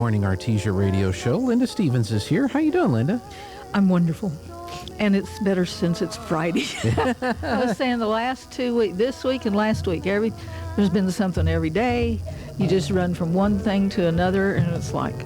Morning Artesia radio show. Linda Stevens is here. How you doing, Linda? I'm wonderful. And it's better since it's Friday. I was saying the last 2 weeks, this week and last week, there's been something every day. You just run from one thing to another, and it's like,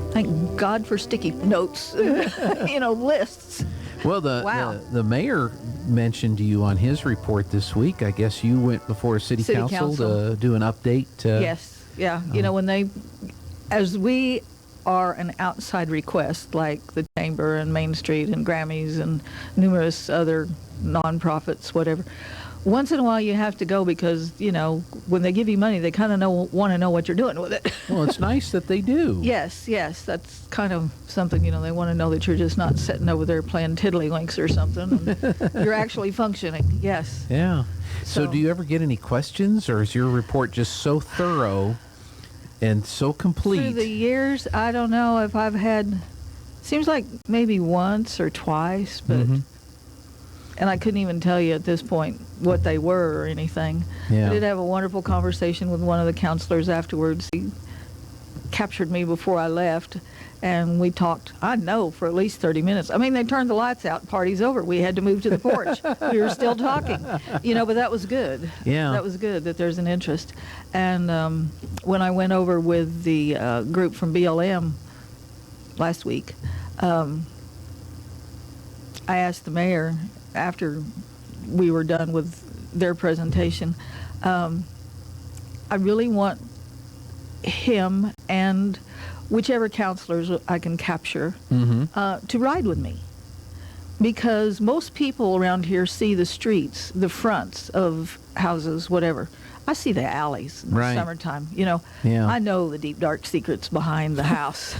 thank God for sticky notes, lists. Well, the mayor mentioned to you on his report this week. I guess you went before City Council to do an update. Yes, yeah. As we are an outside request, like the Chamber and Main Street and Grammys and numerous other nonprofits, whatever, once in a while you have to go because, when they give you money, they kind of want to know what you're doing with it. Well, it's nice that they do. Yes, that's kind of something, they want to know that you're just not sitting over there playing tiddlywinks or something. And you're actually functioning, yes. Yeah. So do you ever get any questions, or is your report just so thorough and so complete? Through the years, I don't know if I've had, seems like maybe once or twice, but, and I couldn't even tell you at this point what they were or anything. Yeah. I did have a wonderful conversation with one of the counselors afterwards. He captured me before I left, and we talked, I know, for at least 30 minutes. I mean, they turned the lights out, party's over. We had to move to the porch. We were still talking, but that was good. Yeah. That was good that there's an interest. And when I went over with the group from BLM last week, I asked the mayor after we were done with their presentation, I really want him and whichever counselors I can capture to ride with me, because most people around here see the streets, the fronts of houses, whatever. I see the alleys in the summertime. Yeah. I know the deep dark secrets behind the house.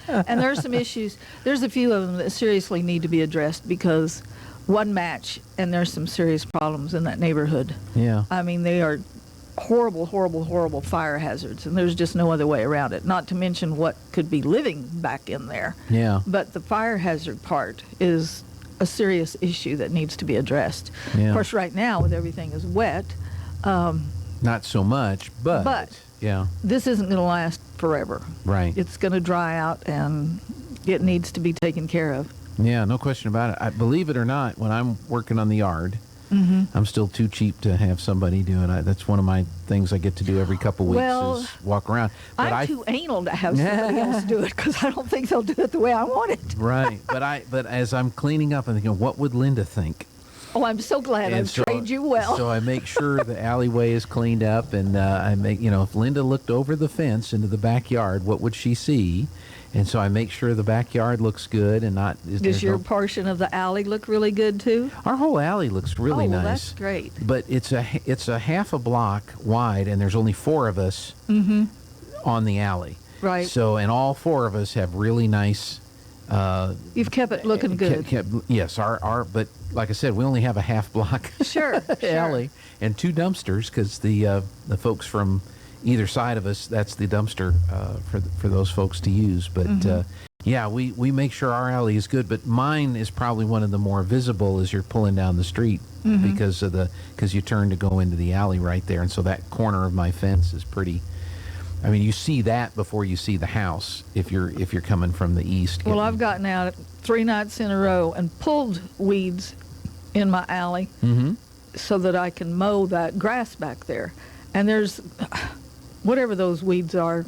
And there's some issues. There's a few of them that seriously need to be addressed, because one match and there's some serious problems in that neighborhood. Yeah. I mean, they are horrible, horrible, horrible fire hazards, and there's just no other way around it, not to mention what could be living back in there. Yeah. But the fire hazard part is a serious issue that needs to be addressed. Yeah. Of course, right now, with everything is wet, not so much, but yeah, this isn't going to last forever. Right. It's going to dry out, and it needs to be taken care of. Yeah, no question about it. I believe it or not, when I'm working on the yard, I'm still too cheap to have somebody do it. That's one of my things I get to do every couple weeks is walk around. But I'm too anal to have somebody else do it, because I don't think they'll do it the way I want it. Right. But as I'm cleaning up, I'm thinking, what would Linda think? Oh, I'm so glad I've trained you well. So I make sure the alleyway is cleaned up, and I make, if Linda looked over the fence into the backyard, what would she see? And so I make sure the backyard looks good and not... Does your portion of the alley look really good, too? Our whole alley looks really nice. That's great. But it's a half a block wide, and there's only 4 of us on the alley. Right. So, and all 4 of us have really nice... You've kept it looking good. Yes, but like I said, we only have a half block sure. alley and 2 dumpsters, because the folks from either side of us, that's the dumpster for those folks to use. But we make sure our alley is good. But mine is probably one of the more visible as you're pulling down the street, because you turn to go into the alley right there, and so that corner of my fence is pretty. I mean, you see that before you see the house if you're coming from the east. Well, I've gotten out 3 nights in a row and pulled weeds in my alley so that I can mow that grass back there. And there's whatever those weeds are.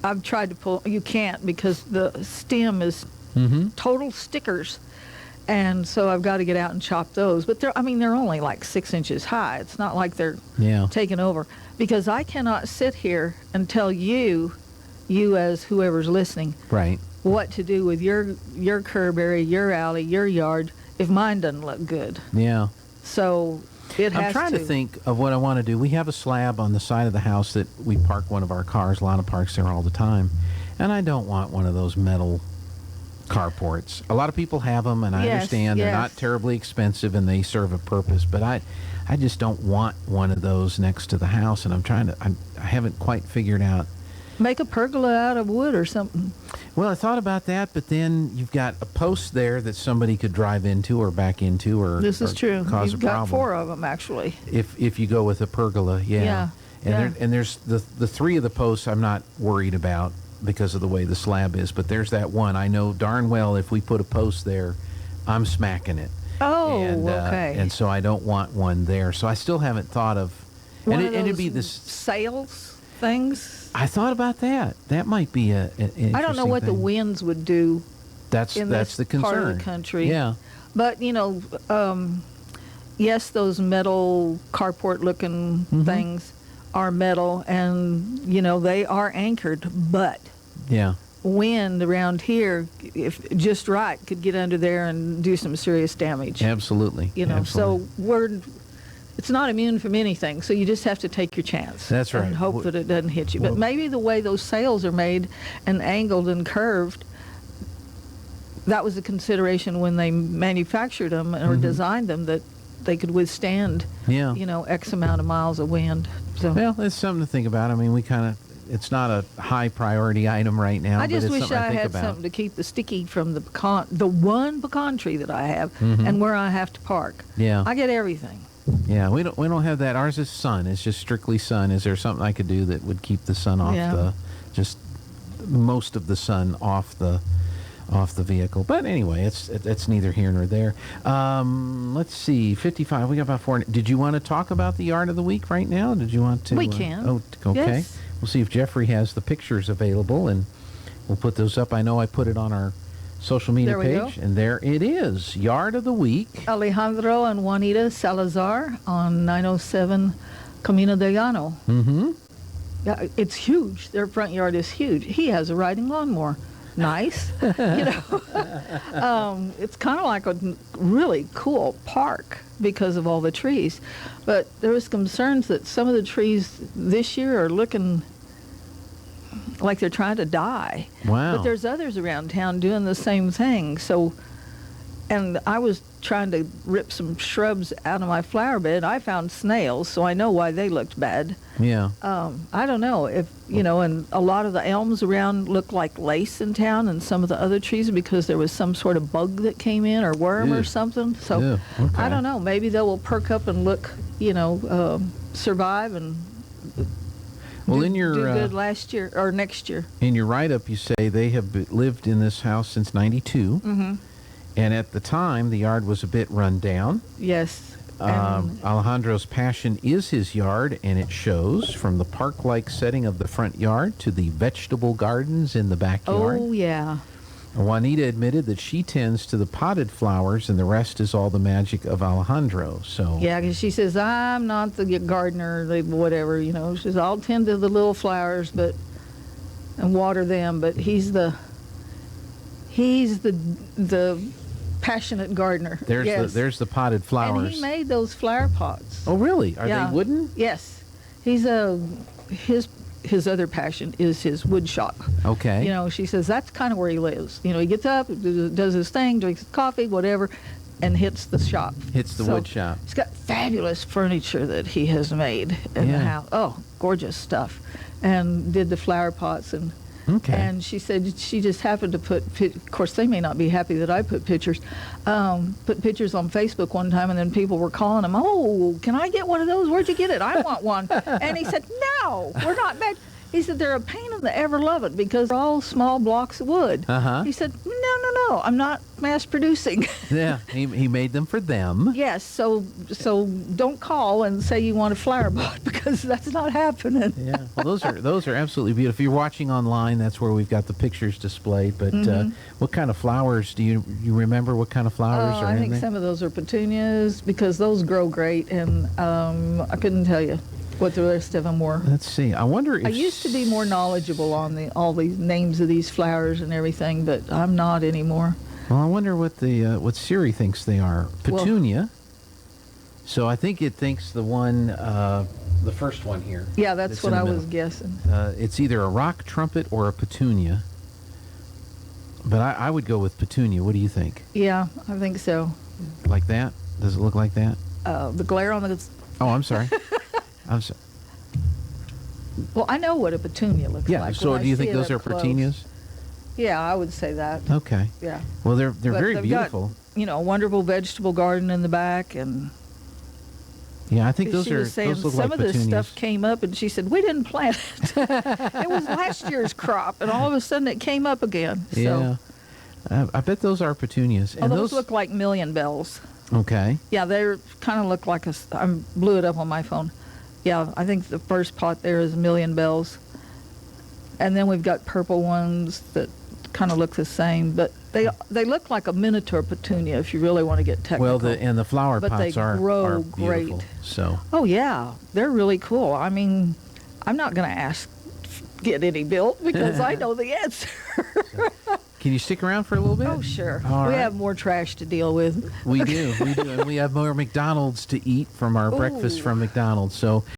I've tried to pull. You can't, because the stem is total stickers. And so I've got to get out and chop those. But they're only like 6 inches high. It's not like they're taking over. Because I cannot sit here and tell you as whoever's listening, right, what to do with your curb area, your alley, your yard, if mine doesn't look good. Yeah. So it has to. I'm trying to think of what I want to do. We have a slab on the side of the house that we park one of our cars. Lana parks there all the time. And I don't want one of those metal carports. A lot of people have them, and I understand they're not terribly expensive and they serve a purpose, but I just don't want one of those next to the house, and I haven't quite figured out. Make a pergola out of wood or something. Well, I thought about that, but then you've got a post there that somebody could drive into or back into, or this is true. Cause You've a problem. got 4 of them actually. If you go with a pergola, yeah. And there's the three of the posts I'm not worried about because of the way the slab is, but there's that one. I know darn well if we put a post there, I'm smacking it. Oh, Okay. And so I don't want one there. So I still haven't thought of. One and of it'd those be this sails things. I thought about that. That might be an interesting I don't know what the thing. winds would do That's in that's this the concern. part of the country. Yeah. But yes, those metal carport-looking things are metal, and they are anchored. But Yeah. wind around here, if just right, could get under there and do some serious damage. Absolutely. So it's not immune from anything. So you just have to take your chance. That's right. And hope that it doesn't hit you. But maybe the way those sails are made and angled and curved, that was a consideration when they manufactured them or designed them, that they could withstand, Yeah. X amount of miles of wind. So Well, it's something to think about. I mean, it's not a high priority item right now. I just but it's wish something I think had about. something to keep the sticky from the one pecan tree that I have and where I have to park. Yeah. I get everything. Yeah, we don't have that. Ours is sun. It's just strictly sun. Is there something I could do that would keep the sun off just most of the sun off the vehicle? But anyway, it's neither here nor there. Let's see, 55. We got about 4. Did you want to talk about the yard of the week right now? Did you want to? We can. Oh, okay. Yes. We'll see if Jeffrey has the pictures available, and we'll put those up. I know I put it on our social media There we page, go. and there it is. Yard of the week. Alejandro and Juanita Salazar on 907 Camino de Llano. Mm-hmm. Yeah, it's huge. Their front yard is huge. He has a riding lawnmower. Nice. It's kind of like a really cool park because of all the trees. But there was concerns that some of the trees this year are looking like they're trying to die. Wow. But there's others around town doing the same thing. So, and I was trying to rip some shrubs out of my flower bed. I found snails, so I know why they looked bad. Yeah. I don't know if, and a lot of the elms around look like lace in town, and some of the other trees because there was some sort of bug that came in or worm or Ew. something. So Ew, okay. I don't know. Maybe they will perk up and look, survive and Well, do, in your do good last year or next year. in your write-up, you say they have lived in this house since '92, and at the time the yard was a bit run down. Yes. And Alejandro's passion is his yard, and it shows from the park-like setting of the front yard to the vegetable gardens in the backyard. oh, yeah. Juanita admitted that she tends to the potted flowers, and the rest is all the magic of Alejandro. So Yeah, because she says, I'm not the gardener, whatever, She says, I'll tend to the little flowers and water them, but he's the passionate gardener. there's the potted flowers. And he made those flower pots. Oh, really? Are Yeah. they wooden? Yes. He's his other passion is his wood shop. Okay. She says that's kind of where he lives. He gets up, does his thing, drinks his coffee, whatever, and hits the shop. Hits the wood shop. He's got fabulous furniture that he has made in the Yeah. house. Oh, gorgeous stuff. And did the flower pots Okay. and she said she just happened to of course they may not be happy that I put pictures on Facebook one time, and then people were calling him, oh, can I get one of those? Where'd you get it? I want one. And he said, no, we're not bad. He said, they're a pain in the ever-loving because they're all small blocks of wood. Uh-huh. He said, no, I'm not mass producing. Yeah, he made them for them. Yes, so don't call and say you want a flower pot because that's not happening. Yeah, well, those are absolutely beautiful. If you're watching online, that's where we've got the pictures displayed. But what kind of flowers do you remember? What kind of flowers are I in think there? some of those are petunias because those grow great, and I couldn't tell you what the rest of them were. Let's see. I wonder if I used to be more knowledgeable on all these names of these flowers and everything, but I'm not anymore. Well, I wonder what what Siri thinks they are. Petunia. So I think it thinks the one, the first one here. Yeah, that's what in the I was middle. guessing. It's either a rock trumpet or a petunia. But I would go with petunia. What do you think? Yeah, I think so. Like that? Does it look like that? The glare on the... Oh, I'm sorry. I'm sorry. Well, I know what a petunia looks Yeah. like. So when I do you see think it those up are close. petunias? Yeah, I would say that. Okay. Yeah. Well, they're But very they've beautiful. Got, a wonderful vegetable garden in the back, and Yeah, I think She was saying those look some like of this petunias. stuff came up, and she said, we didn't plant it. It was last year's crop, and all of a sudden it came up again. So, Yeah. I bet those are petunias. oh, And those look like million bells. Okay. Yeah, they kind of look like I blew it up on my phone. Yeah, I think the first pot there is million bells. And then we've got purple ones that kind of look the same, but they look like a miniature petunia if you really want to get technical. Well, the flower But pots they are grow beautiful. great. So Oh yeah, they're really cool. I mean, I'm not going to get any built because I know the answer. can you stick around for a little bit? Oh sure, All we right. have more trash to deal with. We do, and we have more McDonald's to eat from our breakfast Ooh. from McDonald's. So